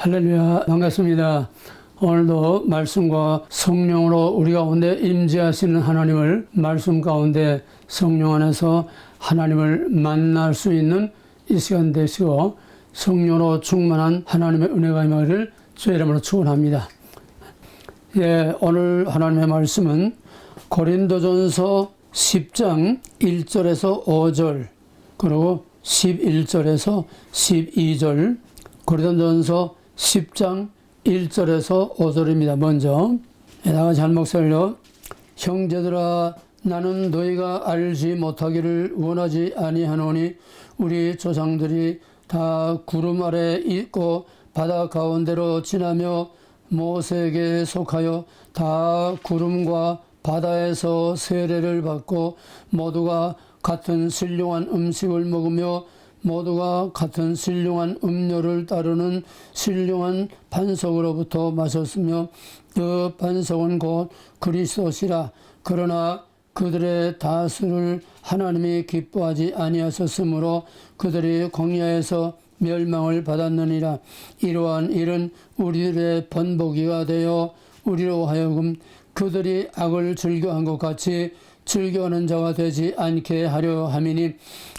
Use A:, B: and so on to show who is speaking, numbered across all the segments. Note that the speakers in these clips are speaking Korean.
A: 할렐루야, 반갑습니다. 오늘도 말씀과 성령으로 우리 가운데 임재하시는 하나님을 말씀 가운데 성령 안에서 하나님을 만날 수 있는 이 시간 되시고 성령으로 충만한 하나님의 은혜가 임하기를 주의 이름으로 축원합니다. 오늘 하나님의 말씀은 고린도전서 10장 1절에서 5절 그리고 11절에서 12절 고린도전서 10장 1절에서 5절입니다. 먼저 나가 잘 목소리로 형제들아 나는 너희가 알지 못하기를 원하지 아니하노니 우리 조상들이 다 구름 아래 있고 바다 가운데로 지나며 모세에게 속하여 다 구름과 바다에서 세례를 받고 모두가 같은 신령한 음식을 먹으며 모두가 같은 신령한 음료를 따르는 신령한 반석으로부터 마셨으며 그 반석은 곧 그리스도시라. 그러나 그들의 다수를 하나님이 기뻐하지 아니하셨으므로 그들이 광야에서 멸망을 받았느니라. 이러한 일은 우리들의 번복이가 되어 우리로 하여금 그들이 악을 즐겨한 것 같이 즐겨하는 자가 되지 않게 하려 함이니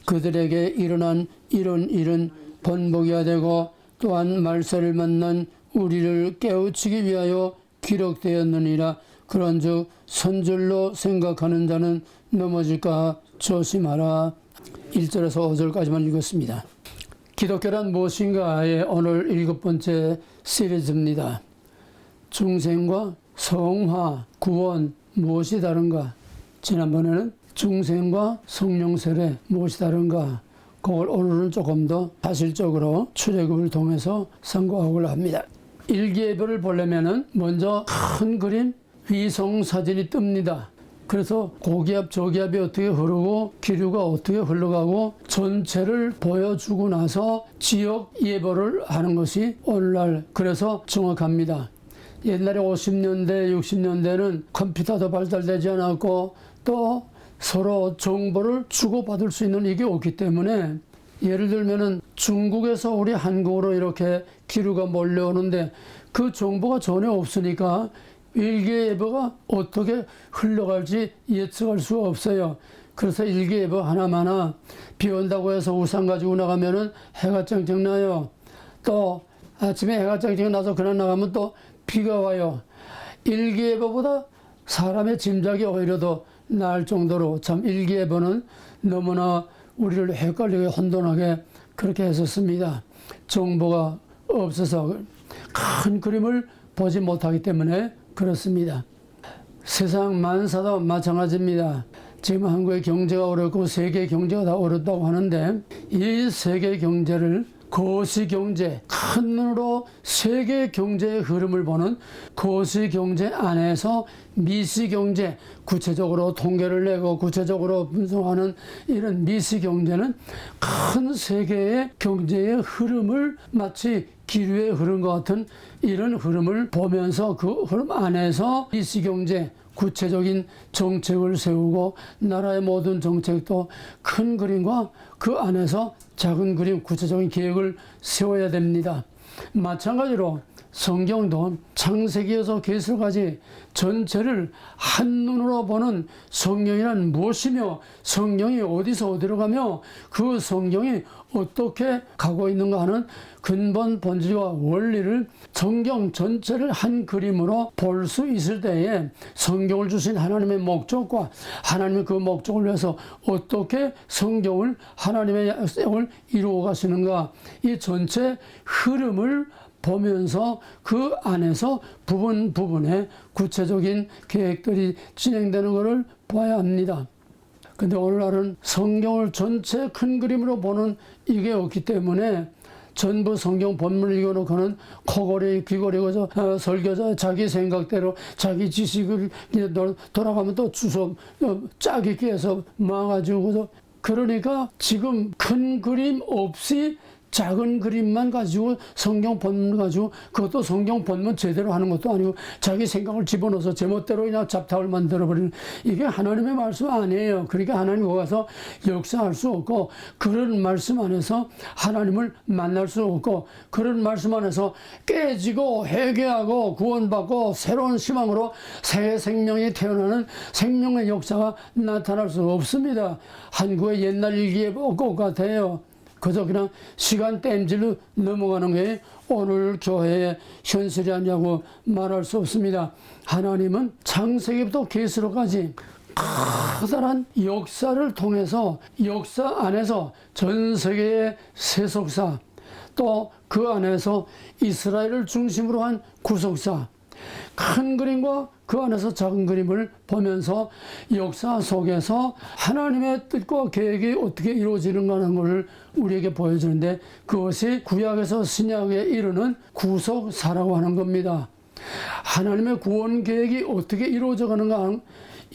A: 그들에게 일어난 이런 일은 번복이야 되고 또한 말세를 만난 우리를 깨우치기 위하여 기록되었느니라. 그런즉 선줄로 생각하는 자는 넘어질까 조심하라. 1절에서 5절까지만 읽었습니다. 기독교란 무엇인가의 오늘 7번째 시리즈입니다. 중생과 성화, 구원 무엇이 다른가? 지난번에는 중생과 성령 세례 무엇이 다른가? 그걸 오늘은 조금 더 사실적으로 출애굽을 통해서 선고하고자 합니다. 일기예보를 보려면은 먼저 큰 그림 위성 사진이 뜹니다. 그래서 고기압 저기압이 어떻게 흐르고 기류가 어떻게 흘러가고 전체를 보여주고 나서 지역 예보를 하는 것이 오늘날 그래서 정확합니다. 옛날에 50년대 60년대는 컴퓨터도 발달되지 않았고 또 서로 정보를 주고받을 수 있는 이게 없기 때문에 예를 들면은 중국에서 우리 한국으로 이렇게 기류가 몰려오는데 그 정보가 전혀 없으니까 일기예보가 어떻게 흘러갈지 예측할 수가 없어요. 그래서 일기예보 하나마나 비 온다고 해서 우산 가지고 나가면은 해가 쨍쨍 나요. 또 아침에 해가 쨍쨍 나서 그날 나가면 또 비가 와요. 일기예보보다 사람의 짐작이 오히려 더 나을 정도로 참 일기예보는 너무나 우리를 헷갈리게 혼돈하게 그렇게 했었습니다. 정보가 없어서 큰 그림을 보지 못하기 때문에 그렇습니다. 세상 만사도 마찬가지입니다. 지금 한국의 경제가 어렵고 세계 경제가 다 어렵다고 하는데 이 세계 경제를 거시경제, 큰 눈으로 세계 경제의 흐름을 보는 거시경제 안에서 미시경제, 구체적으로 통계를 내고 구체적으로 분석하는 이런 미시경제는 큰 세계의 경제의 흐름을 마치 기류의 흐름 같은 이런 흐름을 보면서 그 흐름 안에서 미시경제, 구체적인 정책을 세우고 나라의 모든 정책도 큰 그림과 그 안에서 작은 그림, 구체적인 계획을 세워야 됩니다. 마찬가지로 성경도 창세기에서 계시록까지 전체를 한눈으로 보는 성경이란 무엇이며 성경이 어디서 어디로 가며 그 성경이 어떻게 가고 있는가 하는 근본 본질과 원리를 성경 전체를 한 그림으로 볼 수 있을 때에 성경을 주신 하나님의 목적과 하나님의 그 목적을 위해서 어떻게 성경을 하나님의 약속을 이루어 가시는가 이 전체 흐름을 보면서 그 안에서 부분에 구체적인 계획들이 진행되는 것을 봐야 합니다. 근데 오늘날은 성경을 전체 큰 그림으로 보는 이게 없기 때문에 전부 성경 본문을 읽어놓고는 코골이 귀걸이고 설교자 자기 생각대로 자기 지식을 돌아가면 또 주워 짜깁기 해서 망가지고 그러니까 지금 큰 그림 없이 작은 그림만 가지고 성경 본문 가지고 그것도 성경 본문 제대로 하는 것도 아니고 자기 생각을 집어넣어서 제멋대로 그냥 잡탕을 만들어버리는 이게 하나님의 말씀 아니에요. 그러니까 하나님 거기 가서 역사할 수 없고 그런 말씀 안에서 하나님을 만날 수 없고 그런 말씀 안에서 깨지고 회개하고 구원받고 새로운 희망으로 새 생명이 태어나는 생명의 역사가 나타날 수 없습니다. 한국의 옛날 일기에 것 같아요. 그저 그냥 시간 땜질로 넘어가는 게 오늘 교회의 현실이 아니냐고 말할 수 없습니다. 하나님은 창세기부터 계시록까지 커다란 역사를 통해서 역사 안에서 전 세계의 세속사 또 그 안에서 이스라엘을 중심으로 한 구속사 큰 그림과 그 안에서 작은 그림을 보면서 역사 속에서 하나님의 뜻과 계획이 어떻게 이루어지는가 하는 것을 우리에게 보여주는데 그것이 구약에서 신약에 이르는 구속사라고 하는 겁니다. 하나님의 구원 계획이 어떻게 이루어져 가는가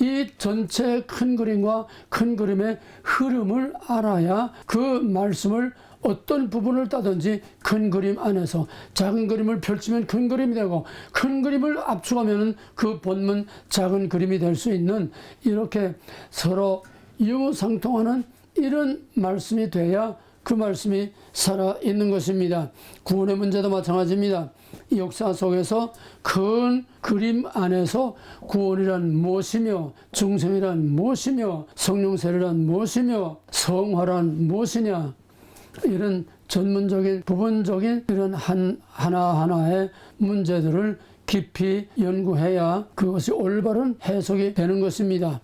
A: 이 전체 큰 그림과 큰 그림의 흐름을 알아야 그 말씀을 어떤 부분을 따든지 큰 그림 안에서 작은 그림을 펼치면 큰 그림이 되고 큰 그림을 압축하면 그 본문 작은 그림이 될 수 있는 이렇게 서로 유무상통하는 이런 말씀이 돼야 그 말씀이 살아있는 것입니다. 구원의 문제도 마찬가지입니다. 역사 속에서 큰 그림 안에서 구원이란 무엇이며 중생이란 무엇이며 성령세례란 무엇이며 성화란 무엇이냐 이런 전문적인 부분적인 이런 하나하나의 문제들을 깊이 연구해야 그것이 올바른 해석이 되는 것입니다.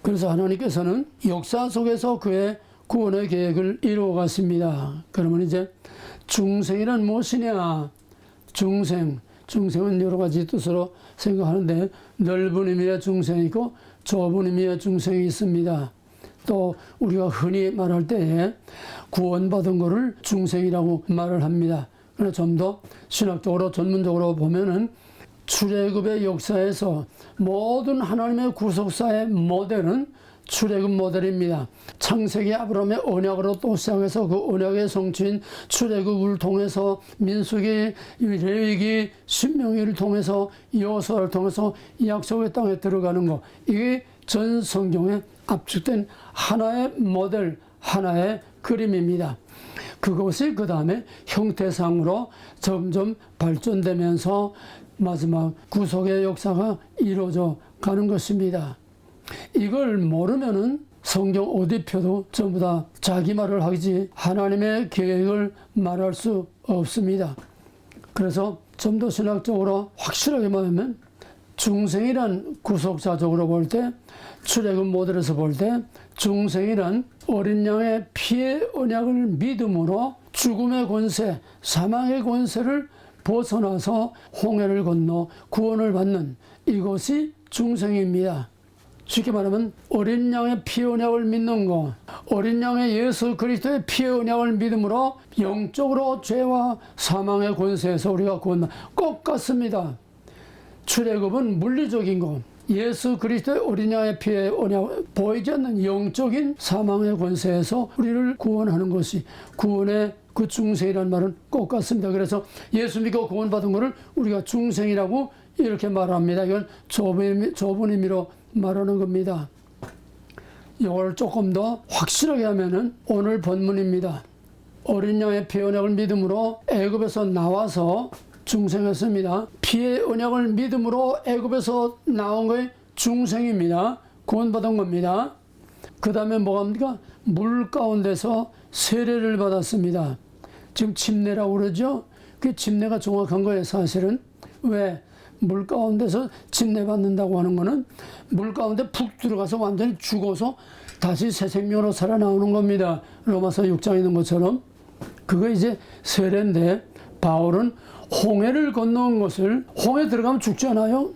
A: 그래서 하나님께서는 역사 속에서 그의 구원의 계획을 이루어갔습니다. 그러면 이제 중생이란 무엇이냐? 중생은 여러 가지 뜻으로 생각하는데 넓은 의미의 중생이 있고 좁은 의미의 중생이 있습니다. 또 우리가 흔히 말할 때에 구원받은 것을 중생이라고 말을 합니다. 그러나 좀 더 신학적으로 전문적으로 보면은 출애굽의 역사에서 모든 하나님의 구속사의 모델은 출애굽 모델입니다. 창세기 아브라함의 언약으로 또 시작해서 그 언약의 성취인 출애굽을 통해서 민수기, 레위기, 신명기를 통해서 여호수아를 통해서 약속의 땅에 들어가는 것 이게 전 성경에 압축된 하나의 모델, 하나의 그림입니다. 그것이 그 다음에 형태상으로 점점 발전되면서 마지막 구속의 역사가 이루어져 가는 것입니다. 이걸 모르면은 성경 어디 펴도 전부 다 자기 말을 하지 하나님의 계획을 말할 수 없습니다. 그래서 좀 더 신학적으로 확실하게 말하면 중생이란 구속사적으로 볼 때 출애굽 모델에서 볼 때 중생이란 어린 양의 피의 언약을 믿음으로 죽음의 권세, 사망의 권세를 벗어나서 홍해를 건너 구원을 받는 이것이 중생입니다. 쉽게 말하면 어린 양의 피의 언약을 믿는 것, 어린 양의 예수 그리스도의 피의 언약을 믿음으로 영적으로 죄와 사망의 권세에서 우리가 구원받는 것 같습니다. 출애굽은 물리적인 것, 예수 그리스도의 어린 양의 피의 언약, 보이지 않는 영적인 사망의 권세에서 우리를 구원하는 것이 구원의 그 중생이라는 말은 꼭 같습니다. 그래서 예수 믿고 구원받은 것을 우리가 중생이라고 이렇게 말합니다. 이건 좁은 의미로 말하는 겁니다. 이걸 조금 더 확실하게 하면은 오늘 본문입니다. 어린 양의 피의 언약을 믿음으로 애굽에서 나와서 중생했습니다. 피의 언약을 믿음으로 애굽에서 나온 거에 중생입니다. 구원받은 겁니다. 그 다음에 뭐가 합니까? 물 가운데서 세례를 받았습니다. 지금 침례라고 그러죠? 그 침례가 정확한 거예요, 사실은. 왜? 물 가운데서 침례 받는다고 하는 거는 물 가운데 푹 들어가서 완전히 죽어서 다시 새 생명으로 살아나오는 겁니다. 로마서 6장에 있는 것처럼. 그거 이제 세례인데 바울은 홍해를 건너온 것을 홍해 들어가면 죽지 않아요?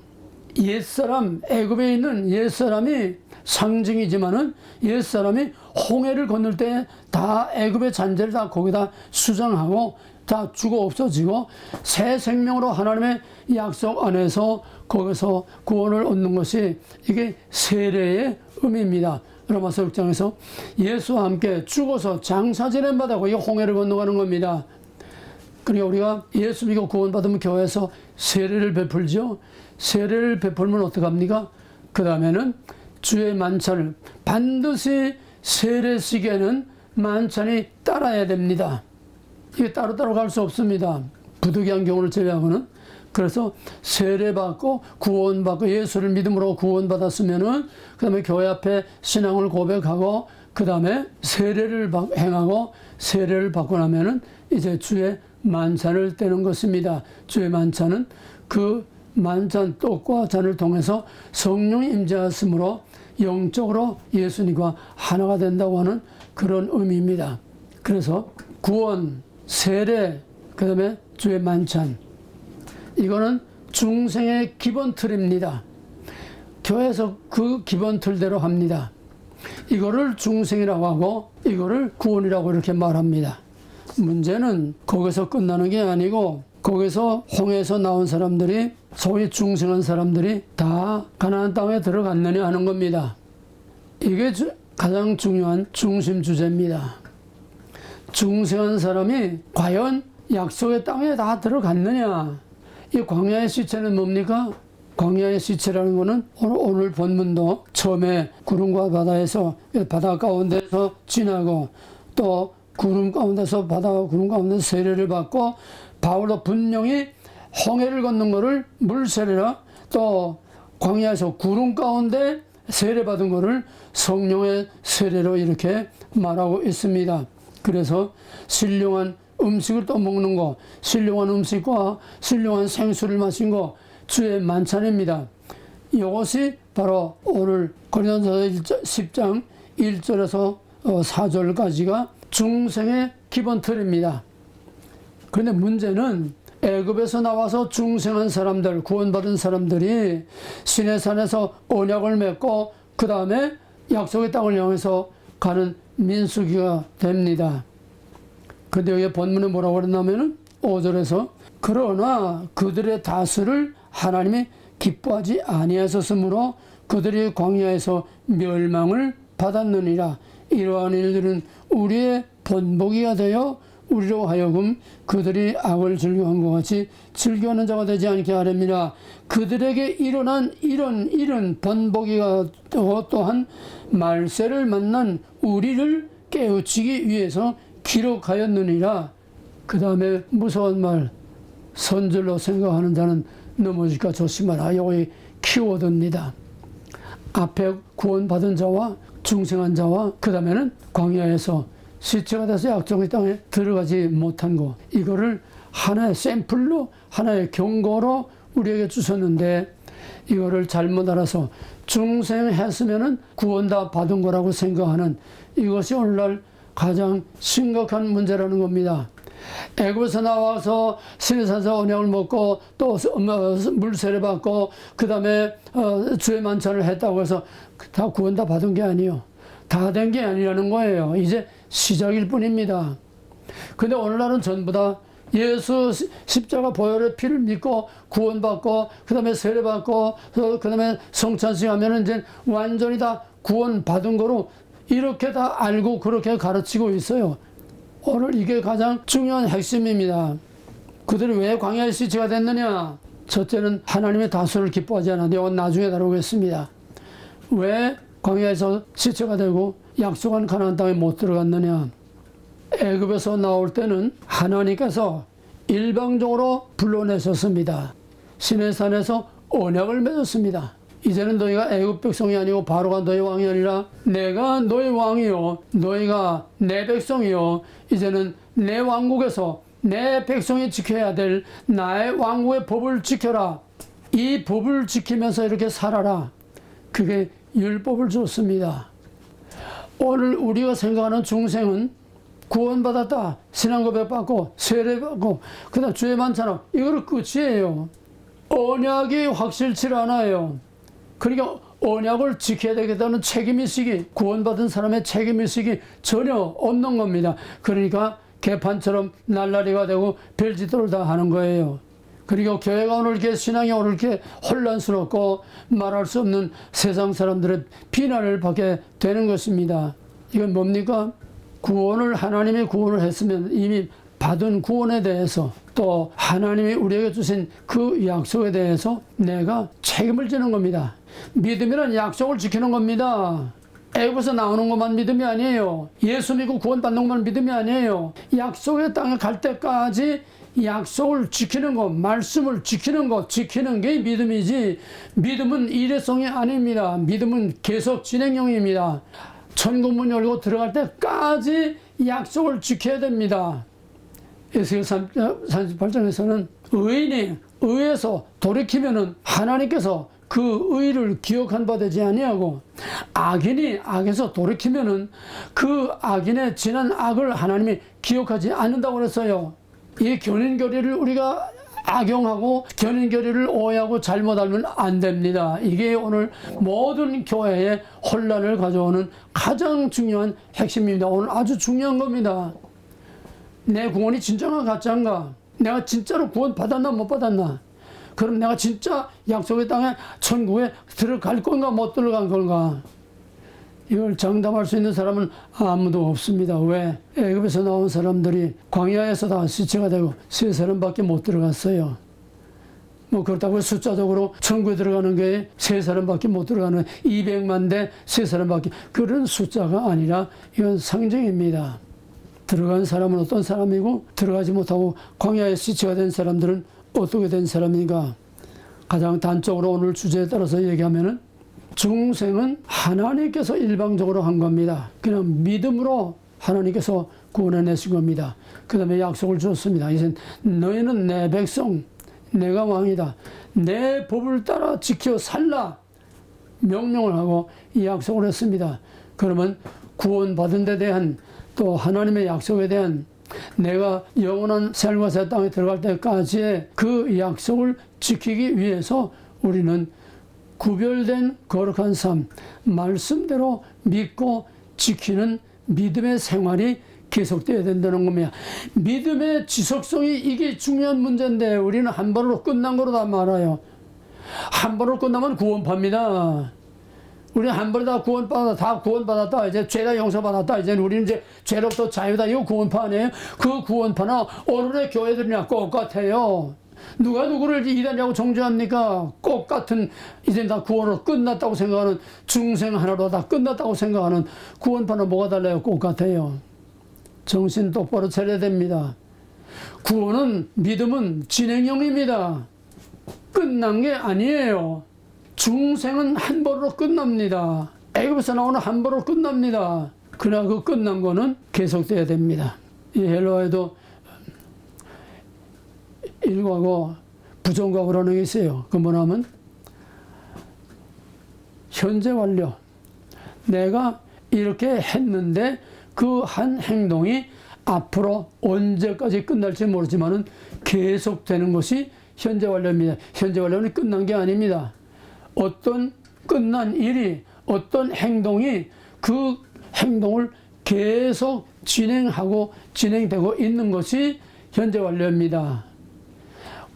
A: 옛사람, 애굽에 있는 옛사람이 상징이지만은 옛사람이 홍해를 건널 때 다 애굽의 잔재를 다 거기다 수정하고 다 죽어 없어지고 새 생명으로 하나님의 약속 안에서 거기서 구원을 얻는 것이 이게 세례의 의미입니다. 로마서 6장에서 예수와 함께 죽어서 장사 지냄 받고 이 홍해를 건너가는 겁니다. 그러니까 우리가 예수 믿고 구원받으면 교회에서 세례를 베풀죠. 세례를 베풀면 어떡합니까? 그 다음에는 주의 만찬을 반드시 세례식에는 만찬이 따라야 됩니다. 이게 따로따로 갈 수 없습니다. 부득이한 경우를 제외하고는. 그래서 세례받고 구원받고 예수를 믿음으로 구원받았으면은 그 다음에 교회 앞에 신앙을 고백하고 그 다음에 세례를 행하고 세례를 받고 나면은 이제 주의 만찬을 떼는 것입니다. 주의 만찬은 그 만찬 떡과 잔을 통해서 성령이 임재하심으로 영적으로 예수님과 하나가 된다고 하는 그런 의미입니다. 그래서 구원, 세례, 그 다음에 주의 만찬, 이거는 중생의 기본 틀입니다. 교회에서 그 기본 틀대로 합니다. 이거를 중생이라고 하고 이거를 구원이라고 이렇게 말합니다. 문제는 거기서 끝나는 게 아니고 거기서 홍해에서 나온 사람들이 소위 중생한 사람들이 다 가나안 땅에 들어갔느냐 하는 겁니다. 이게 가장 중요한 중심 주제입니다. 중생한 사람이 과연 약속의 땅에 다 들어갔느냐. 이 광야의 시체는 뭡니까? 광야의 시체라는 것은 오늘 본문도 처음에 구름과 바다에서 바다 가운데서 지나고 또 구름 가운데서 바다와 구름 가운데서 세례를 받고 바울도 분명히 홍해를 걷는 것을 물세례라 또 광야에서 구름 가운데 세례받은 것을 성령의 세례로 이렇게 말하고 있습니다. 그래서 신령한 음식을 또 먹는 거, 신령한 음식과 신령한 생수를 마신 거 주의 만찬입니다. 이것이 바로 오늘 고린도전서 10장 1절에서 4절까지가 중생의 기본 틀입니다. 그런데 문제는 애굽에서 나와서 중생한 사람들, 구원받은 사람들이 시내산에서 언약을 맺고 그 다음에 약속의 땅을 향해서 가는 민수기가 됩니다. 근데 여기 본문에 뭐라고 그랬냐면은 5절에서 그러나 그들의 다수를 하나님이 기뻐하지 아니하셨으므로 그들이 광야에서 멸망을 받았느니라. 이러한 일들은 우리의 본보기가 되어 우리로 하여금 그들이 악을 즐겨한 것 같이 즐겨하는 자가 되지 않게 하렵니다. 그들에게 일어난 이런 본보기가 되고 또한 말세를 만난 우리를 깨우치기 위해서 기록하였느니라. 그 다음에 무서운 말, 선절로 생각하는 자는 넘어질까 조심하라. 여기 키워드입니다. 앞에 구원받은 자와 중생한 자와 그 다음에는 광야에서 시체가 돼서 약속의 땅에 들어가지 못한 거, 이거를 하나의 샘플로 하나의 경고로 우리에게 주셨는데 이거를 잘못 알아서 중생했으면은 구원 다 받은 거라고 생각하는 이것이 오늘날 가장 심각한 문제라는 겁니다. 애굽에서 나와서 시내산에서 언약을 먹고 또 물세례 받고 그 다음에 주의 만찬을 했다고 해서 다 구원 다 받은 게 아니에요. 다 된 게 아니라는 거예요. 이제 시작일 뿐입니다. 근데 오늘날은 전부 다 예수 십자가 보혈의 피를 믿고 구원받고 그 다음에 세례받고 그 다음에 성찬식 하면은 이제 완전히 다 구원받은 거로 이렇게 다 알고 그렇게 가르치고 있어요. 오늘 이게 가장 중요한 핵심입니다. 그들이 왜 광야의 시체가 됐느냐? 첫째는 하나님의 다수를 기뻐하지 않았는데 이건 나중에 다루겠습니다. 왜 광야에서 시체가 되고 약속한 가나안 땅에 못 들어갔느냐? 애굽에서 나올 때는 하나님께서 일방적으로 불러내셨습니다. 시내산에서 언약을 맺었습니다. 이제는 너희가 애굽 백성이 아니고 바로가 너희 왕이 아니라 내가 너희 왕이요 너희가 내 백성이요 이제는 내 왕국에서 내 백성이 지켜야 될 나의 왕국의 법을 지켜라. 이 법을 지키면서 이렇게 살아라. 그게 율법을 줬습니다. 오늘 우리가 생각하는 중생은 구원받았다, 신앙 고백받고 세례받고 그 다음 주의 만찬하고 이거를 끝이에요. 언약이 확실치 않아요. 그러니까 언약을 지켜야 되겠다는 책임의식이, 구원받은 사람의 책임의식이 전혀 없는 겁니다. 그러니까 개판처럼 날라리가 되고 별짓도를 다 하는 거예요. 그리고 교회가 오늘 이렇게 신앙이 오늘 이렇게 혼란스럽고 말할 수 없는 세상 사람들의 비난을 받게 되는 것입니다. 이건 뭡니까? 구원을 하나님이 구원을 했으면 이미 받은 구원에 대해서 또 하나님이 우리에게 주신 그 약속에 대해서 내가 책임을 지는 겁니다. 믿음이란 약속을 지키는 겁니다. 애굽에서 나오는 것만 믿음이 아니에요. 예수 믿고 구원받는 것만 믿음이 아니에요. 약속의 땅에 갈 때까지 약속을 지키는 것, 말씀을 지키는 것, 지키는 게 믿음이지, 믿음은 일회성이 아닙니다. 믿음은 계속 진행형입니다. 천국 문 열고 들어갈 때까지 약속을 지켜야 됩니다. 에스겔 38장에서는 의인이 의에서 돌이키면은 하나님께서 그 의를 기억한 바 되지 아니하고, 악인이 악에서 돌이키면은 그 악인의 지난 악을 하나님이 기억하지 않는다고 그랬어요. 이 견인교리를 우리가 악용하고 견인교리를 오해하고 잘못 알면 안 됩니다. 이게 오늘 모든 교회에 혼란을 가져오는 가장 중요한 핵심입니다. 오늘 아주 중요한 겁니다. 내 구원이 진짜가 가짜인가? 내가 진짜로 구원 받았나 못 받았나? 그럼 내가 진짜 약속의 땅에 천국에 들어갈 건가 못 들어간 건가? 이걸 장담할 수 있는 사람은 아무도 없습니다. 왜? 애굽에서 나온 사람들이 광야에서 다 시체가 되고 세 사람밖에 못 들어갔어요. 뭐 그렇다고 숫자적으로 천국에 들어가는 게 세 사람밖에 못 들어가는 200만 대 세 사람밖에, 그런 숫자가 아니라 이건 상징입니다. 들어간 사람은 어떤 사람이고 들어가지 못하고 광야에 시체가 된 사람들은 어떻게 된 사람인가? 가장 단적으로 오늘 주제에 따라서 얘기하면은 중생은 하나님께서 일방적으로 한 겁니다. 그냥 믿음으로 하나님께서 구원해내신 겁니다. 그 다음에 약속을 주었습니다. 이제 너희는 내 백성, 내가 왕이다, 내 법을 따라 지켜 살라 명령을 하고 이 약속을 했습니다. 그러면 구원받은 데 대한 또 하나님의 약속에 대한 내가 영원한 삶과 새 땅에 들어갈 때까지의 그 약속을 지키기 위해서 우리는 구별된 거룩한 삶, 말씀대로 믿고 지키는 믿음의 생활이 계속되어야 된다는 겁니다. 믿음의 지속성이 이게 중요한 문제인데 우리는 한 번으로 끝난 거로 다 말아요. 한 번으로 끝나면 구원파입니다. 우리는 한 번에 다 구원받았다. 이제 죄다 용서받았다. 이제 우리는 이제 죄로부터 자유다. 이거 구원파 아니에요? 그 구원파나 오늘의 교회들이나 똑같아요. 누가 누구를 이단이라고 정죄합니까? 똑같은, 이제 다 구원으로 끝났다고 생각하는, 중생 하나로 다 끝났다고 생각하는 구원파는 뭐가 달라요? 똑같아요. 정신 똑바로 차려야 됩니다. 구원은, 믿음은 진행형입니다. 끝난 게 아니에요. 중생은 한 번으로 끝납니다. 애굽에서 나오는 한 번으로 끝납니다. 그러나 그 끝난 거는 계속돼야 됩니다. 이 헬라어에도 일과고 부정과거라는 게 있어요. 그 뭐냐면 현재 완료. 내가 이렇게 했는데 그 한 행동이 앞으로 언제까지 끝날지 모르지만은 계속되는 것이 현재 완료입니다. 현재 완료는 끝난 게 아닙니다. 어떤 끝난 일이, 어떤 행동이 그 행동을 계속 진행하고 진행되고 있는 것이 현재 완료입니다.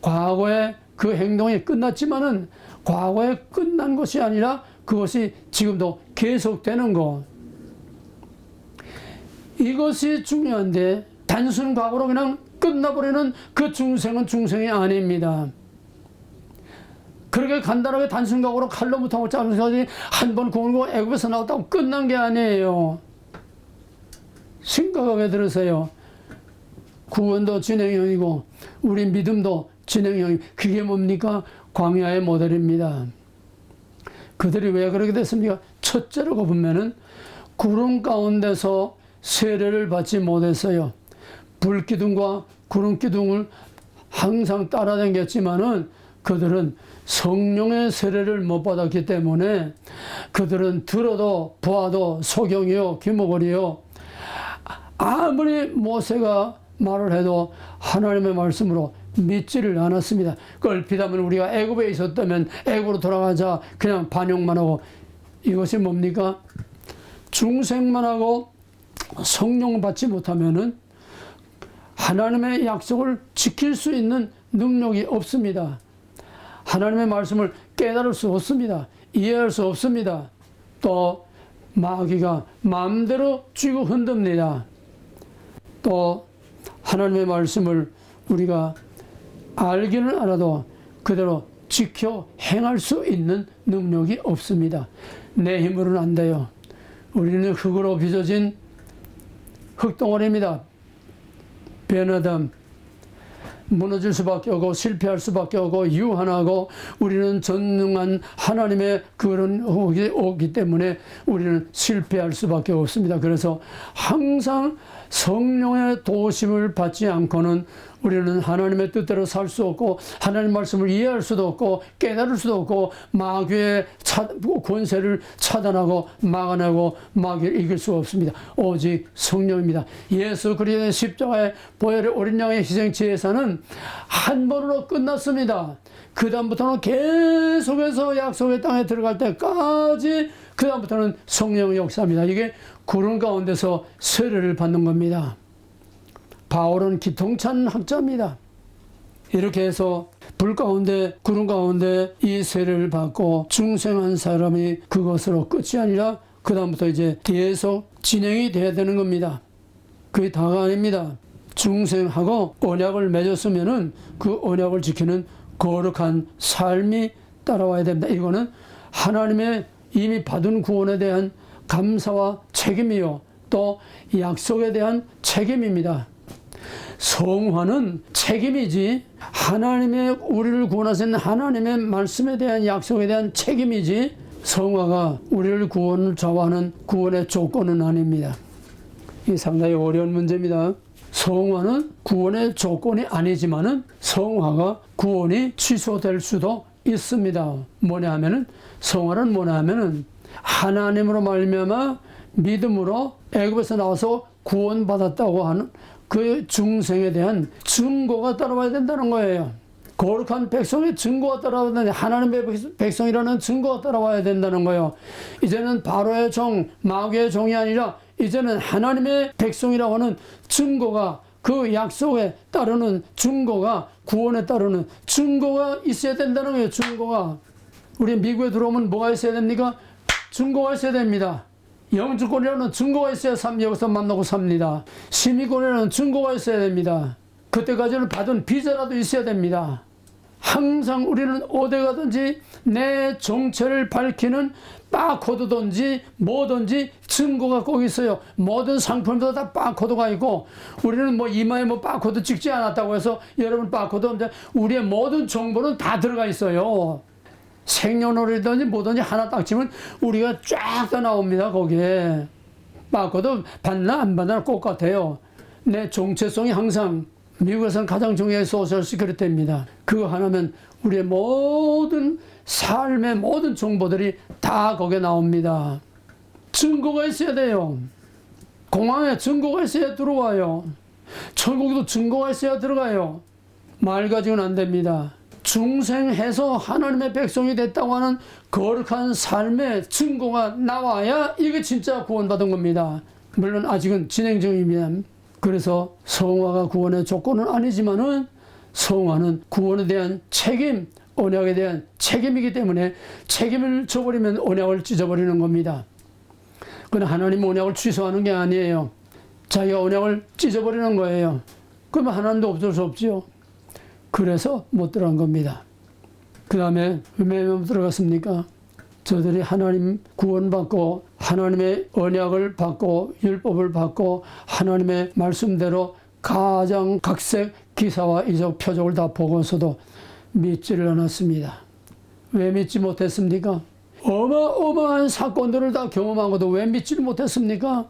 A: 과거에 그 행동이 끝났지만은 과거에 끝난 것이 아니라 그것이 지금도 계속되는 것. 이것이 중요한데 단순 과거로 그냥 끝나버리는 그 중생은 중생이 아닙니다. 그렇게 간단하게 단순 과거로 칼로 못하고 자르서까지 한 번 구원고 애굽에서 나왔다고 끝난 게 아니에요. 심각하게 들으세요. 구원도 진행형이고 우리 믿음도 진행형이, 그게 뭡니까? 광야의 모델입니다. 그들이 왜 그렇게 됐습니까? 첫째로 보면은 구름 가운데서 세례를 받지 못했어요. 불기둥과 구름기둥을 항상 따라다녔지만은 그들은 성령의 세례를 못 받았기 때문에 그들은 들어도 보아도 소경이요 귀머거리요, 아무리 모세가 말을 해도 하나님의 말씀으로 믿지를 않았습니다. 껄핏하면 우리가 애굽에 있었다면 애굽으로 돌아가자 그냥 반역만 하고, 이것이 뭡니까? 중생만 하고 성령 받지 못하면은 하나님의 약속을 지킬 수 있는 능력이 없습니다. 하나님의 말씀을 깨달을 수 없습니다. 이해할 수 없습니다. 또 마귀가 마음대로 쥐고 흔듭니다. 또 하나님의 말씀을 우리가 알기는 알아도 그대로 지켜 행할 수 있는 능력이 없습니다. 내 힘으로는 안 돼요. 우리는 흙으로 빚어진 흙덩어리입니다. 변화담, 무너질 수밖에 없고 실패할 수밖에 없고 유한하고 우리는 전능한 하나님의 그런 혹이 오기 때문에 우리는 실패할 수밖에 없습니다. 그래서 항상 성령의 도우심을 받지 않고는 우리는 하나님의 뜻대로 살 수 없고 하나님 말씀을 이해할 수도 없고 깨달을 수도 없고 마귀의 권세를 차단하고 막아내고 마귀를 이길 수가 없습니다. 오직 성령입니다. 예수 그리스도의 십자가의 보혈의 어린 양의 희생제사는 한 번으로 끝났습니다. 그 다음부터는 계속해서 약속의 땅에 들어갈 때까지 그 다음부터는 성령의 역사입니다. 이게 구름 가운데서 세례를 받는 겁니다. 바울은 기통찬 학자입니다. 이렇게 해서 불 가운데 구름 가운데 이 세례를 받고 중생한 사람이 그것으로 끝이 아니라 그 다음부터 이제 계속 진행이 돼야 되는 겁니다. 그게 다가 아닙니다. 중생하고 언약을 맺었으면은 그 언약을 지키는 거룩한 삶이 따라와야 됩니다. 이거는 하나님의 이미 받은 구원에 대한 감사와 책임이요 또 약속에 대한 책임입니다. 성화는 책임이지 하나님의 우리를 구원하신 하나님의 말씀에 대한 약속에 대한 책임이지 성화가 우리를 구원을 좌우하는 구원의 조건은 아닙니다. 이 상당히 어려운 문제입니다. 성화는 구원의 조건이 아니지만은 성화가 구원이 취소될 수도 있습니다. 뭐냐 하면은 성화는 뭐냐 하면은 하나님으로 말미암아 믿음으로 애굽에서 나와서 구원받았다고 하는 그 중생에 대한 증거가 따라와야 된다는 거예요. 거룩한 백성의 증거가 따라와야 된다. 하나님의 백성이라는 증거가 따라와야 된다는 거예요. 이제는 바로의 종, 마귀의 종이 아니라 이제는 하나님의 백성이라고 하는 증거가 그 약속에 따르는 증거가 구원에 따르는 증거가 있어야 된다는 거예요. 증거가. 우리 미국에 들어오면 뭐가 있어야 됩니까? 증거가 있어야 됩니다. 영주권이라는 증거가 있어야 여기서 만나고 삽니다. 시민권이라는 증거가 있어야 됩니다. 그때까지는 받은 비자라도 있어야 됩니다. 항상 우리는 어디 가든지 내 정체를 밝히는 바코드든지 뭐든지 증거가 꼭 있어요. 모든 상품마다 다 바코드가 있고 우리는 뭐 이마에 뭐 바코드 찍지 않았다고 해서 여러분 바코드 없는데 우리의 모든 정보는 다 들어가 있어요. 생년월일이든지 뭐든지 하나 딱 치면 우리가 쫙 다 나옵니다. 거기에 바코드 받나 안 받나 똑같아요. 내 정체성이 항상 미국에서는 가장 중요한 소셜 시큐리티입니다. 그거 하나면 우리의 모든 삶의 모든 정보들이 다 거기에 나옵니다. 증거가 있어야 돼요. 공항에 증거가 있어야 들어와요. 천국에도 증거가 있어야 들어가요. 말 가지고는 안 됩니다. 중생해서 하나님의 백성이 됐다고 하는 거룩한 삶의 증거가 나와야 이게 진짜 구원받은 겁니다. 물론 아직은 진행 중입니다. 그래서 성화가 구원의 조건은 아니지만은 성화는 구원에 대한 책임, 언약에 대한 책임이기 때문에 책임을 져버리면 언약을 찢어버리는 겁니다. 그러나 하나님 언약을 취소하는 게 아니에요. 자기가 언약을 찢어버리는 거예요. 그러면 하나님도 어쩔 수 없지요. 그래서 못 들어간 겁니다. 그 다음에 왜 못 들어갔습니까? 저들이 하나님 구원받고 하나님의 언약을 받고 율법을 받고 하나님의 말씀대로 가장 각색 기사와 이적 표적을 다 보고서도 믿지를 않았습니다. 왜 믿지 못했습니까? 어마어마한 사건들을 다 경험하고도 왜 믿지를 못했습니까?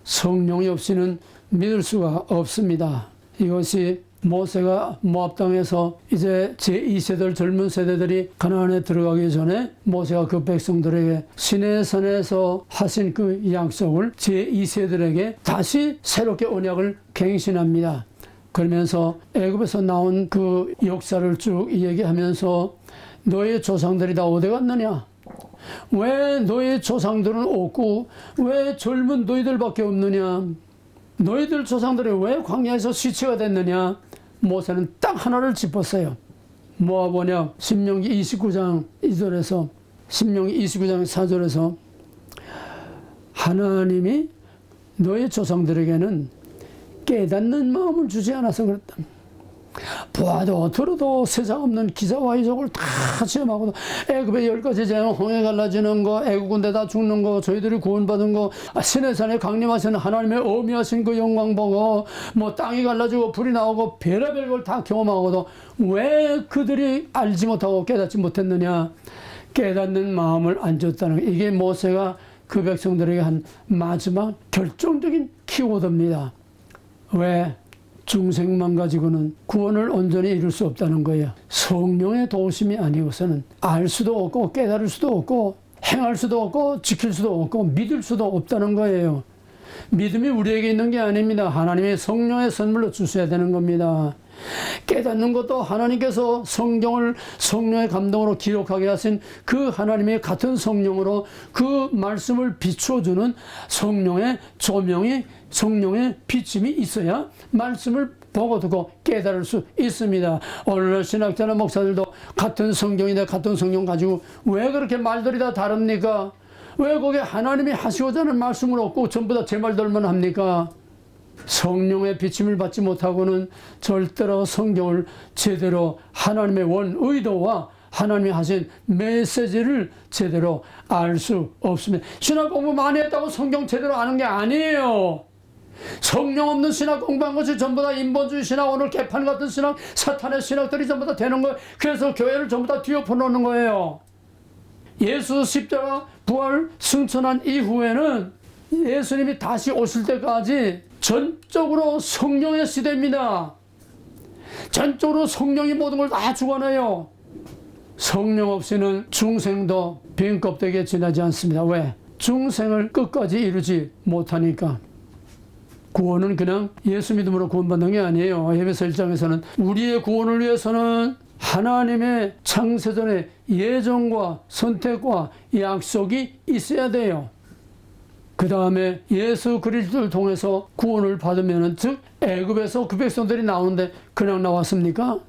A: 성령이 없이는 믿을 수가 없습니다. 이것이 모세가 모압 땅에서 이제 제2세들 젊은 세대들이 가나안에 들어가기 전에 모세가 그 백성들에게 시내산에서 하신 그 약속을 제2세들에게 다시 새롭게 언약을 갱신합니다. 그러면서 애굽에서 나온 그 역사를 쭉 얘기하면서 너의 조상들이 다 어디 갔느냐? 왜 너의 조상들은 없고 왜 젊은 너희들밖에 없느냐? 너희들 조상들이 왜 광야에서 시체가 됐느냐? 모세는 딱 하나를 짚었어요. 뭐냐? 신명기 29장 2절에서 신명기 29장 4절에서 하나님이 너의 조상들에게는 깨닫는 마음을 주지 않아서 그랬다. 보아도 들어도 세상 없는 기사와 이적을 다 체험하고도 애굽의 10가지 재앙, 홍해 갈라지는 거, 애국 군대 다 죽는 거, 저희들이 구원받은 거, 시내산에 강림하시는 하나님의 어미하신 그 영광 보고 뭐 땅이 갈라지고 불이 나오고 별의별 걸 다 경험하고도 왜 그들이 알지 못하고 깨닫지 못했느냐? 깨닫는 마음을 안 줬다는 거. 이게 모세가 그 백성들에게 한 마지막 결정적인 키워드입니다. 왜? 중생만 가지고는 구원을 온전히 이룰 수 없다는 거예요. 성령의 도우심이 아니고서는 알 수도 없고 깨달을 수도 없고 행할 수도 없고 지킬 수도 없고 믿을 수도 없다는 거예요. 믿음이 우리에게 있는 게 아닙니다. 하나님의 성령의 선물로 주셔야 되는 겁니다. 깨닫는 것도 하나님께서 성경을 성령의 감동으로 기록하게 하신 그 하나님의 같은 성령으로 그 말씀을 비추어주는 성령의 조명이, 성령의 비침이 있어야 말씀을 보고 듣고 깨달을 수 있습니다. 오늘날 신학자나 목사들도 같은 성경인데 같은 성경 가지고 왜 그렇게 말들이 다 다릅니까? 왜 거기에 하나님이 하시고자 하는 말씀을 없고 전부 다 제 말들만 합니까? 성령의 비침을 받지 못하고는 절대로 성경을 제대로 하나님의 원 의도와 하나님이 하신 메시지를 제대로 알 수 없습니다. 신학 공부 많이 했다고 성경 제대로 아는 게 아니에요. 성령 없는 신학 공부한 것이 전부 다 인본주의 신학, 오늘 개판 같은 신학, 사탄의 신학들이 전부 다 되는 거예요. 그래서 교회를 전부 다 뒤엎어 놓는 거예요. 예수 십자가 부활 승천한 이후에는 예수님이 다시 오실 때까지 전적으로 성령의 시대입니다. 전적으로 성령이 모든 걸 다 주관해요. 성령 없이는 중생도 빈 껍데기에 지나지 않습니다. 왜? 중생을 끝까지 이루지 못하니까. 구원은 그냥 예수 믿음으로 구원받는 게 아니에요. 에베소 1장에서는 우리의 구원을 위해서는 하나님의 창세전의 예정과 선택과 약속이 있어야 돼요. 그 다음에 예수 그리스도를 통해서 구원을 받으면, 즉 애굽에서 그 백성들이 나오는데 그냥 나왔습니까?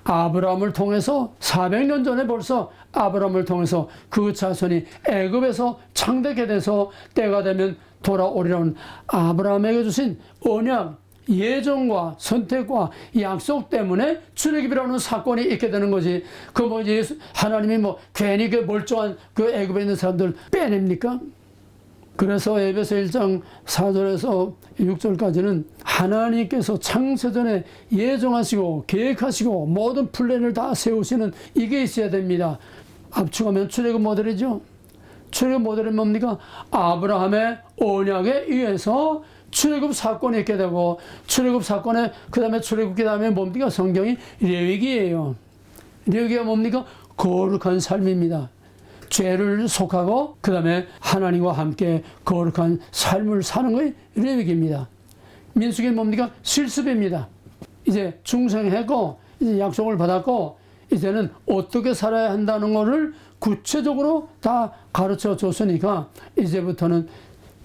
A: 아브라함을 통해서 400년 전에 벌써 아브라함을 통해서 그 자손이 애굽에서 창대케 돼서 때가 되면 돌아오리라는 아브라함에게 주신 언약, 예정과 선택과 약속 때문에 출애굽이라는 사건이 있게 되는 거지. 그 뭐 예수 하나님이 뭐 괜히 그 멀쩡한 그 애굽에 있는 사람들 빼냅니까? 그래서 에베소 1장 4절에서 6절까지는 하나님께서 창세전에 예정하시고 계획하시고 모든 플랜을 다 세우시는 이게 있어야 됩니다. 압축하면 출애굽 모델이죠. 출애굽 모델은 뭡니까? 아브라함의 언약에 의해서 출애굽 사건이 있게 되고, 출애굽 사건에 그 다음에 출애굽기 다음에 뭡니까? 성경이 레위기예요. 레위기가 뭡니까? 거룩한 삶입니다. 죄를 속하고 그 다음에 하나님과 함께 거룩한 삶을 사는 것이 레위기입니다. 민수기 뭡니까? 실습입니다. 이제 중생했고 이제 약속을 받았고 이제는 어떻게 살아야 한다는 것을 구체적으로 다 가르쳐 줬으니까 이제부터는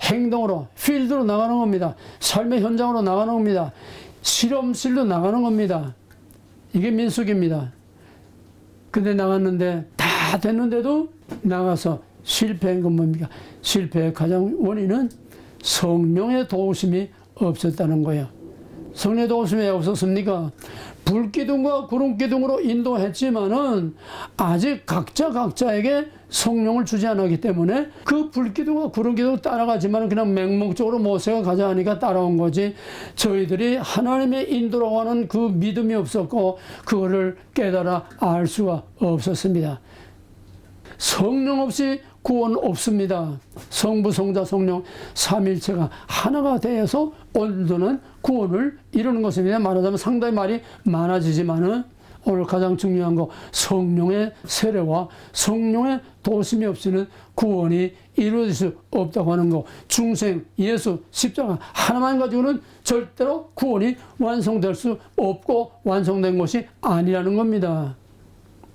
A: 행동으로, 필드로 나가는 겁니다. 삶의 현장으로 나가는 겁니다. 실험실로 나가는 겁니다. 이게 민수기입니다. 근데 나갔는데 다 됐는데도 나가서 실패한 건 뭡니까? 실패의 가장 원인은 성령의 도우심이 없었다는 거예요. 성령의 도우심이 왜 없었습니까? 불기둥과 구름기둥으로 인도했지만은 아직 각자에게 성령을 주지 않았기 때문에 그 불기둥과 구름기둥 따라가지만 그냥 맹목적으로 모세가 가자 하니까 따라온 거지, 저희들이 하나님의 인도라고 하는 그 믿음이 없었고 그거를 깨달아 알 수가 없었습니다. 성령 없이 구원 없습니다. 성부, 성자, 성령 삼일체가 하나가 되어서 온전한 구원을 이루는 것입니다. 말하자면 상당히 말이 많아지지만은 오늘 가장 중요한 거, 성령의 세례와 성령의 도심이 없이는 구원이 이루어질 수 없다고 하는 거. 중생, 예수, 십자가 하나만 가지고는 절대로 구원이 완성될 수 없고 완성된 것이 아니라는 겁니다.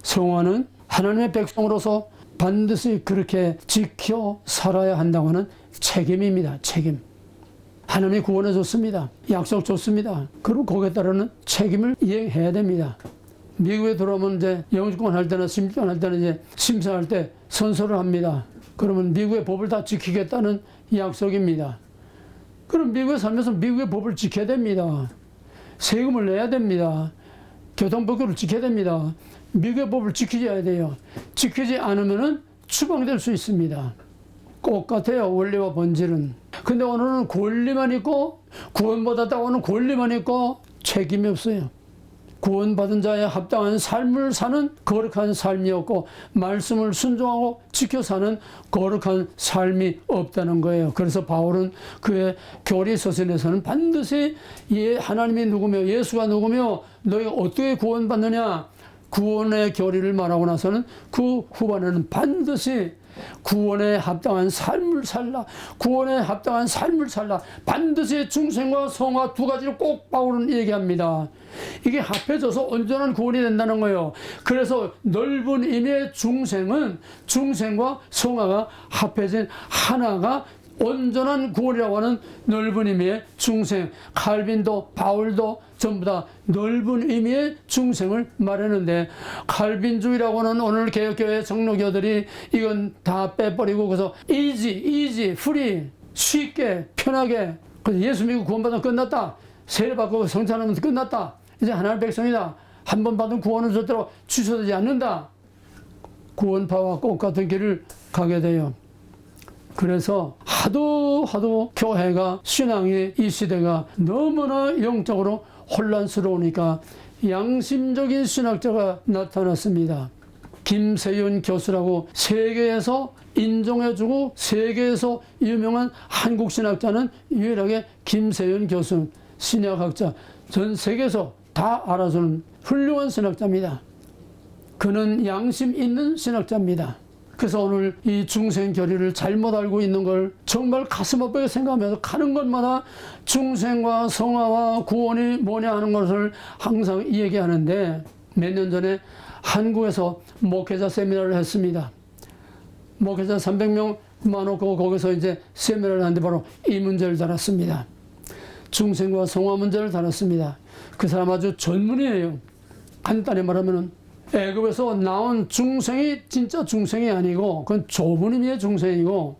A: 성화는 하나님의 백성으로서 반드시 그렇게 지켜 살아야 한다고 하는 책임입니다. 책임. 하나님이 구원해 줬습니다. 약속 줬습니다. 그럼 거기에 따르는 책임을 이행해야 됩니다. 미국에 들어오면 이제 영주권 할 때나 심주권 할 때는 이제 심사할 때 선서를 합니다. 그러면 미국의 법을 다 지키겠다는 약속입니다. 그럼 미국에 살면서 미국의 법을 지켜야 됩니다. 세금을 내야 됩니다. 교통법규를 지켜야 됩니다. 미국의 법을 지키셔야 돼요. 지키지 않으면은 추방될 수 있습니다. 똑같아요. 원리와 본질은. 근데 오늘은 권리만 있고 구원받았다고 하는 권리만 있고 책임이 없어요. 구원받은 자의 합당한 삶을 사는 거룩한 삶이 없고 말씀을 순종하고 지켜 사는 거룩한 삶이 없다는 거예요. 그래서 바울은 그의 교리 서신에서는 반드시 하나님이 누구며 예수가 누구며 너희가 어떻게 구원받느냐 구원의 교리를 말하고 나서는 그 후반에는 반드시 구원에 합당한 삶을 살라. 구원에 합당한 삶을 살라. 반드시 중생과 성화 두 가지를 꼭 바울은 얘기합니다. 이게 합해져서 온전한 구원이 된다는 거예요. 그래서 넓은 의미의 중생은 중생과 성화가 합해진 하나가 온전한 구원이라고 하는 넓은 의미의 중생. 칼빈도 바울도 전부 다 넓은 의미의 중생을 말했는데 칼빈주의라고 하는 오늘 개혁교회 장로교들이 이건 다 빼버리고 그래서 easy, free, 쉽게 편하게 그래서 예수 믿고 구원받으면 끝났다. 세례받고 성찬하면 끝났다. 이제 하나님의 백성이다. 한 번 받은 구원은 절대로 취소되지 않는다. 구원파와 똑같은 길을 가게 돼요. 그래서 하도 교회가 신앙의 이 시대가 너무나 영적으로 혼란스러우니까 양심적인 신학자가 나타났습니다. 김세윤 교수라고 세계에서 인정해주고 세계에서 유명한 한국 신학자는 유일하게 김세윤 교수, 신약학자, 전 세계에서 다 알아주는 훌륭한 신학자입니다. 그는 양심 있는 신학자입니다. 그래서 오늘 이 중생 교리를 잘못 알고 있는 걸 정말 가슴 아프게 생각하면서 가는 것마다 중생과 성화와 구원이 뭐냐 하는 것을 항상 얘기하는데 몇 년 전에 한국에서 목회자 세미나를 했습니다. 목회자 300명 많고 거기서 이제 세미나를 하는데 바로 이 문제를 다뤘습니다. 중생과 성화 문제를 다뤘습니다. 그 사람 아주 전문이에요. 간단히 말하면은 애굽에서 나온 중생이 진짜 중생이 아니고 그건 좁은 의미의 중생이고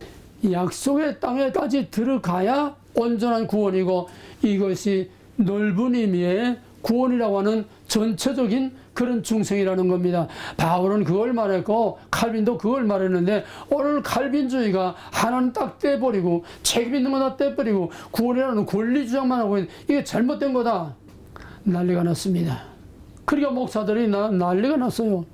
A: 약속의 땅에까지 들어가야 온전한 구원이고 이것이 넓은 의미의 구원이라고 하는 전체적인 그런 중생이라는 겁니다. 바울은 그걸 말했고 칼빈도 그걸 말했는데 오늘 칼빈주의가 하나는 딱 떼버리고 책임 있는 거 다 떼버리고 구원이라는 권리 주장만 하고 있는 이게 잘못된 거다. 난리가 났습니다. 그러니까 목사들이 난리가 났어요.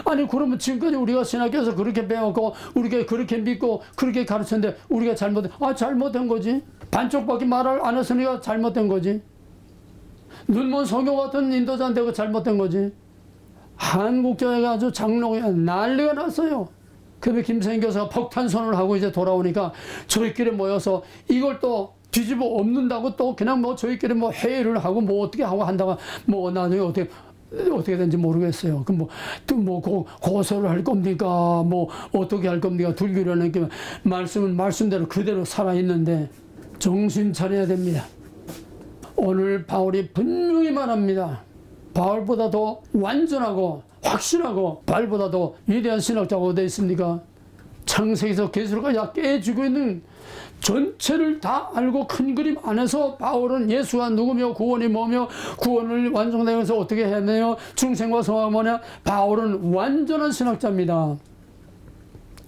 A: 아니 그러면 지금까지 우리가 신학교에서 그렇게 배웠고 우리가 그렇게 믿고 그렇게 가르쳤는데 우리가 잘못된 거지. 반쪽밖에 말을 안 했으니까 잘못된 거지. 눈먼 성경 같은 인도자 안 되고 잘못된 거지. 한국교회가 아주 장로가 난리가 났어요. 그런데 김세인 교사가 폭탄선을 하고 이제 돌아오니까 저희끼리 모여서 이걸 또 뒤집어 엎는다고 또 그냥 뭐 저희끼리 뭐 회의를 하고 뭐 어떻게 하고 한다가 뭐 나중에 어떻게 된지 모르겠어요. 그럼 뭐 또 뭐 고소를 할 겁니까? 뭐 어떻게 할 겁니까? 불교라는 게 말씀은 말씀대로 그대로 살아 있는데 정신 차려야 됩니다. 오늘 바울이 분명히 말합니다. 바울보다 더 완전하고 확실하고 바울보다 더 위대한 신학자가 어디 있습니까? 창세기에서 계시록까지 깨지고 있는 전체를 다 알고 큰 그림 안에서 바울은 예수가 누구며 구원이 뭐며 구원을 완성되기 위해서 어떻게 해야 되며 중생과 성화가 뭐냐. 바울은 완전한 신학자입니다.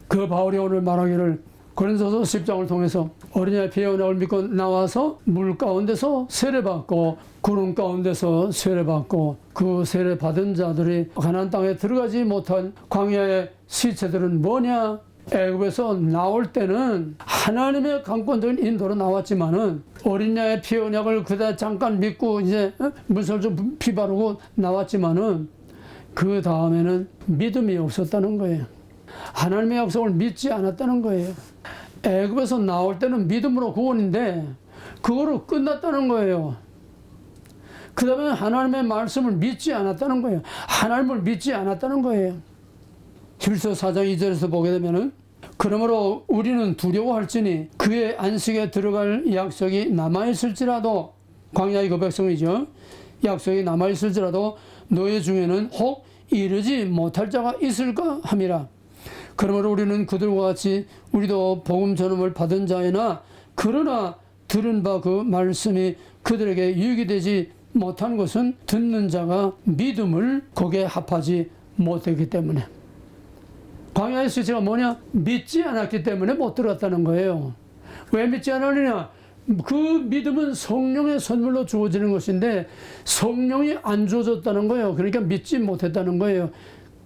A: 그 바울이 오늘 말하기를 고린도서 10장을 통해서 어린아이 피 언약을 믿고 나와서 물 가운데서 세례받고 구름 가운데서 세례받고 그 세례받은 자들이 가나안 땅에 들어가지 못한 광야의 시체들은 뭐냐. 애굽에서 나올 때는 하나님의 강권적인 인도로 나왔지만은 어린 양의 피 언약을 그다 잠깐 믿고 이제 물살 좀 피 바르고 나왔지만은 그 다음에는 믿음이 없었다는 거예요. 하나님의 약속을 믿지 않았다는 거예요. 애굽에서 나올 때는 믿음으로 구원인데 그거로 끝났다는 거예요. 그 다음에 하나님의 말씀을 믿지 않았다는 거예요. 하나님을 믿지 않았다는 거예요. 히브리서 4장 2절에서 보게 되면은 그러므로 우리는 두려워할지니 그의 안식에 들어갈 약속이 남아있을지라도, 광야의 그 백성이죠. 약속이 남아있을지라도 너희 중에는 혹 이르지 못할 자가 있을까 함이라. 그러므로 우리는 그들과 같이 우리도 복음 전함을 받은 자이나 그러나 들은 바 그 말씀이 그들에게 유익이 되지 못한 것은 듣는 자가 믿음을 거기에 합하지 못했기 때문에. 광야의 실체가 뭐냐? 믿지 않았기 때문에 못 들어갔다는 거예요. 왜 믿지 않았느냐? 그 믿음은 성령의 선물로 주어지는 것인데 성령이 안 주어졌다는 거예요. 그러니까 믿지 못했다는 거예요.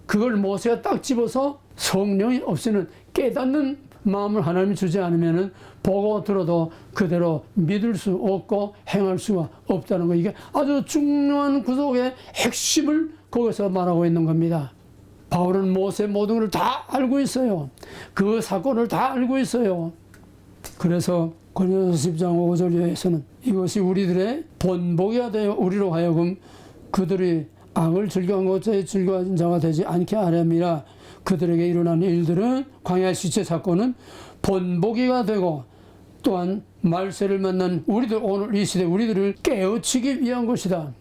A: 그걸 모세가 딱 집어서 성령이 없이는 깨닫는 마음을 하나님이 주지 않으면 보고 들어도 그대로 믿을 수 없고 행할 수가 없다는 거. 이게 아주 중요한 구속의 핵심을 거기서 말하고 있는 겁니다. 바울은 모세 모든 걸 다 알고 있어요. 그 사건을 다 알고 있어요. 그래서 고린도서 10장 5절에서는 이것이 우리들의 본보기가 되어 우리로 하여금 그들이 악을 즐거운 것에 즐거운 자가 되지 않게 하렵니다. 그들에게 일어난 일들은, 광야의 시체 사건은 본보기가 되고 또한 말세를 만난 우리들, 오늘 이 시대 우리들을 깨우치기 위한 것이다.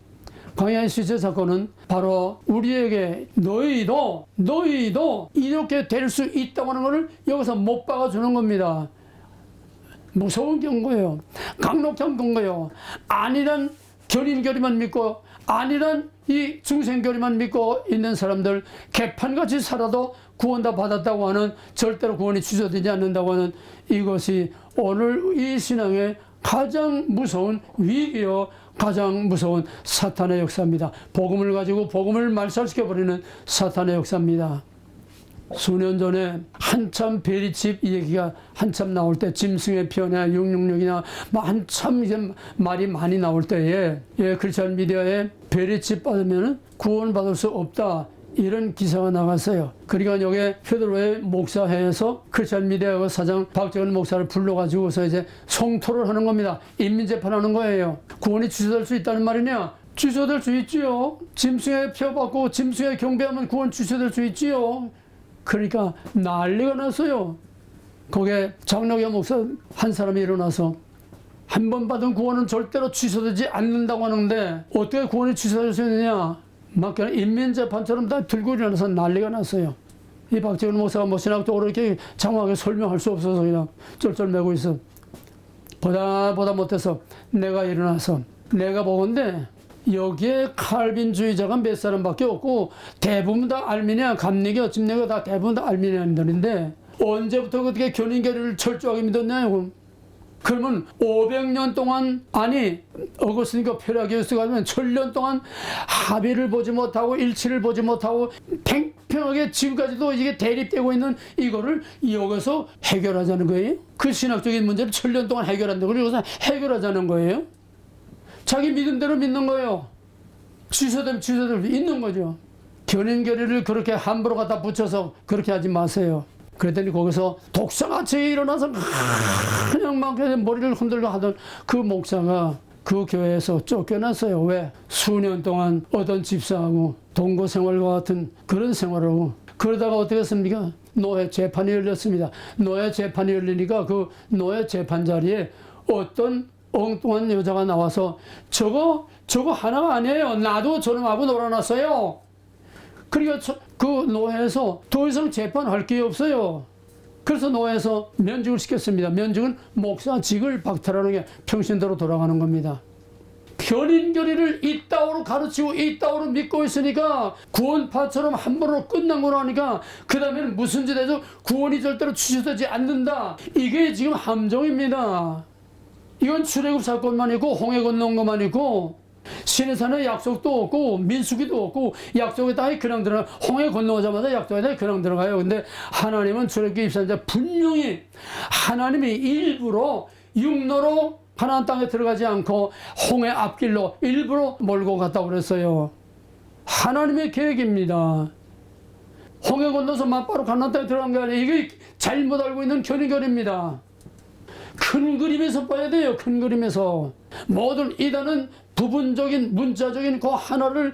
A: 광야의 시체 사건은 바로 우리에게 너희도 이렇게 될 수 있다고 하는 것을 여기서 못 박아주는 겁니다. 무서운 경고예요. 강력한 경고예요. 아니란 견인교리만 믿고, 아니란 이 중생교리만 믿고 있는 사람들, 개판같이 살아도 구원 다 받았다고 하는, 절대로 구원이 취소되지 않는다고 하는, 이것이 오늘 이 신앙의 가장 무서운 위기요, 가장 무서운 사탄의 역사입니다. 복음을 가지고 복음을 말살시켜버리는 사탄의 역사입니다. 수년 전에 한참 베리칩 얘기가 한참 나올 때, 짐승의 편이나 666이나 한참 이제 말이 많이 나올 때에, 크리스천 미디어에 베리칩 받으면 구원받을 수 없다, 이런 기사가 나갔어요. 그러니까 여기 페드로의 목사회에서 크리스천 미디어 사장 박정은 목사를 불러가지고서 이제 성토를 하는 겁니다. 인민재판하는 거예요. 구원이 취소될 수 있다는 말이냐? 취소될 수 있지요. 짐승의 표 받고 짐승의 경배하면 구원 취소될 수 있지요. 그러니까 난리가 났어요. 거기에 장로교 목사 한 사람이 일어나서 한 번 받은 구원은 절대로 취소되지 않는다고 하는데 어떻게 구원이 취소될 수 있느냐? 막 그냥 인민재판처럼 다 들고 일어나서 난리가 났어요. 이 박재훈 목사가 뭐 신학적으로 이렇게 장황하게 설명할 수 없어서 그냥 쩔쩔매고 있어. 보다 못해서 내가 일어나서, 내가 보건대 여기에 칼빈주의자가 몇 사람밖에 없고 대부분 다 알미니아, 감리교, 집례교 다 대부분 다 알미니아인들인데 언제부터 그렇게 견인교리를 철저하게 믿었냐고. 그러면 500년 동안, 아니 어거스니까 페라기우스가 하면 1000년 동안 합의를 보지 못하고 일치를 보지 못하고 팽팽하게 지금까지도 이게 대립되고 있는 이거를 여기서 해결하자는 거예요. 그 신학적인 문제를 1000년 동안 해결한다고 여기서 해결하자는 거예요. 자기 믿음대로 믿는 거예요. 취소되면 있는 거죠. 견인교리를 그렇게 함부로 갖다 붙여서 그렇게 하지 마세요. 그랬더니 거기서 독사같이 일어나서 그냥 막 머리를 흔들고 하던 그 목사가 그 교회에서 쫓겨났어요. 왜? 수년 동안 어떤 집사하고 동거 생활과 같은 그런 생활을. 그러다가 어떻게 했습니까? 노예 재판이 열렸습니다. 노예 재판이 열리니까 그 노예 재판 자리에 어떤 엉뚱한 여자가 나와서 저거 하나가 아니에요. 나도 저놈하고 놀아놨어요. 그러니까 그 노예에서 더 이상 재판할 게 없어요. 그래서 노예에서 면직을 시켰습니다. 면직은 목사직을 박탈하는 게 평신도로 돌아가는 겁니다. 견인교리를 이따오로 가르치고 이따오로 믿고 있으니까 구원파처럼 함부로 끝난 거로 하니까 그 다음에는 무슨 짓 해도 구원이 절대로 취소되지 않는다. 이게 지금 함정입니다. 이건 출애굽 사건만 있고 홍해 건너온 것만 있고 시내산에 약속도 없고 민수기도 없고 약속에 다 그냥 들어가. 홍해 건너자마자 약속에 다 그냥 들어가요. 근데 하나님은 출애굽기 24장 분명히 하나님이 일부러 육로로 가나안 땅에 들어가지 않고 홍해 앞길로 일부러 몰고 갔다고 그랬어요. 하나님의 계획입니다. 홍해 건너서 맞바로 가나안 땅에 들어간 게 아니에요. 이게 잘못 알고 있는 견인결입니다. 큰 그림에서 봐야 돼요. 큰 그림에서. 모든 이단은 부분적인 문자적인 그 하나를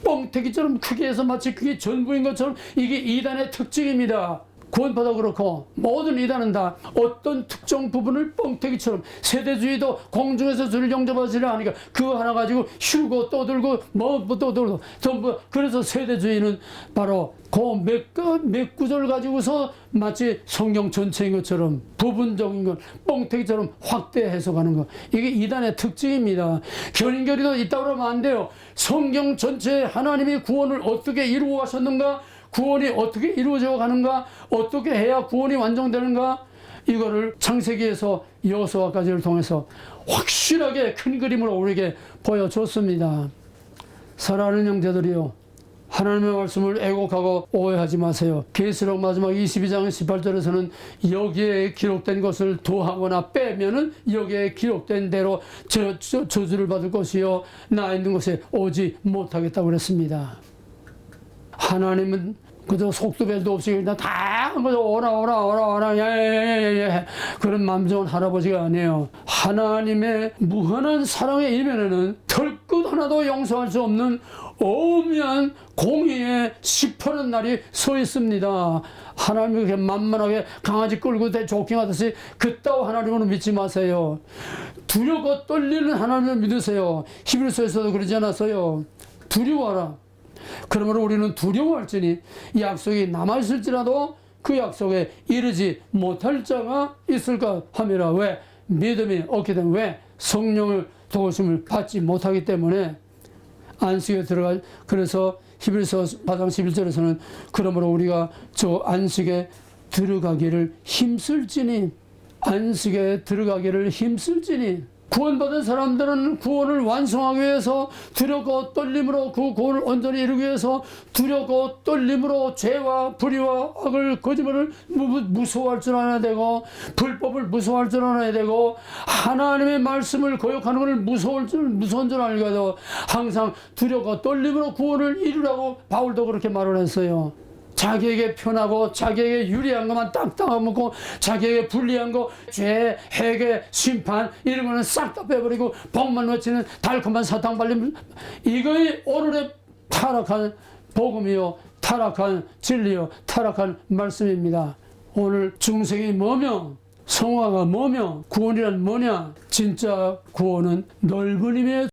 A: 뻥튀기처럼 크게 해서 마치 그게 전부인 것처럼, 이게 이단의 특징입니다. 구원파도 그렇고 모든 이단은 다 어떤 특정 부분을 뻥튀기처럼, 세대주의도 공중에서 주를 영접하시려 하니까 그거 하나 가지고 휴고 떠들고 뭐 떠들고 전부. 그래서 세대주의는 바로 그 몇 구절 가지고서 마치 성경 전체인 것처럼 부분적인 것 뻥튀기처럼 확대 해석하는 것, 이게 이단의 특징입니다. 견인교리도 있다고 그러면 안 돼요. 성경 전체에 하나님이 구원을 어떻게 이루어 가셨는가, 구원이 어떻게 이루어져 가는가, 어떻게 해야 구원이 완성되는가, 이거를 창세기에서 여호수아까지를 통해서 확실하게 큰 그림으로 우리에게 보여줬습니다. 사랑하는 형제들이요, 하나님의 말씀을 애곡하고 오해하지 마세요. 계시록 마지막 22장 18절에서는 여기에 기록된 것을 더하거나 빼면은 여기에 기록된 대로 저주를 받을 것이요 나 있는 곳에 오지 못하겠다고 그랬습니다. 하나님은 그저 속도벨도 없이 그냥 다 오라 예. 그런 마음 좋은 할아버지가 아니에요. 하나님의 무한한 사랑의 이면에는 털끝 하나도 용서할 수 없는 오묘한 공의의 시퍼런 날이 서 있습니다. 하나님이 그렇게 만만하게 강아지 끌고 조킹하듯이 그따위 하나님으로 믿지 마세요. 두렵고 떨리는 하나님을 믿으세요. 히브리서에서도 그러지 않았어요. 두려워하라. 그러므로 우리는 두려워할지니 이 약속이 남아있을지라도 그 약속에 이르지 못할 자가 있을까 하미라. 왜? 믿음이 없게 되면, 왜? 성령을 도우심을 받지 못하기 때문에 안식에 들어가. 그래서 히브리서 4장 11절에서는 그러므로 우리가 저 안식에 들어가기를 힘쓸지니, 안식에 들어가기를 힘쓸지니. 구원받은 사람들은 구원을 완성하기 위해서 두렵고 떨림으로 그 구원을 온전히 이루기 위해서 두렵고 떨림으로 죄와 불의와 악을, 거짓말을 무서워할 줄 알아야 되고, 불법을 무서워할 줄 알아야 되고, 하나님의 말씀을 거역하는 것을 무서운 줄 알게 되고, 항상 두렵고 떨림으로 구원을 이루라고 바울도 그렇게 말을 했어요. 자기에게 편하고 자기에게 유리한 것만 딱 따먹고 자기에게 불리한 거, 죄, 회개, 심판 이런 거는 싹 다 빼버리고 복만 놓치는 달콤한 사탕 발림, 이거의 오늘의 타락한 복음이요, 타락한 진리요, 타락한 말씀입니다. 오늘 중생이 뭐며 성화가 뭐며 구원이란 뭐냐? 진짜 구원은 넓은 힘의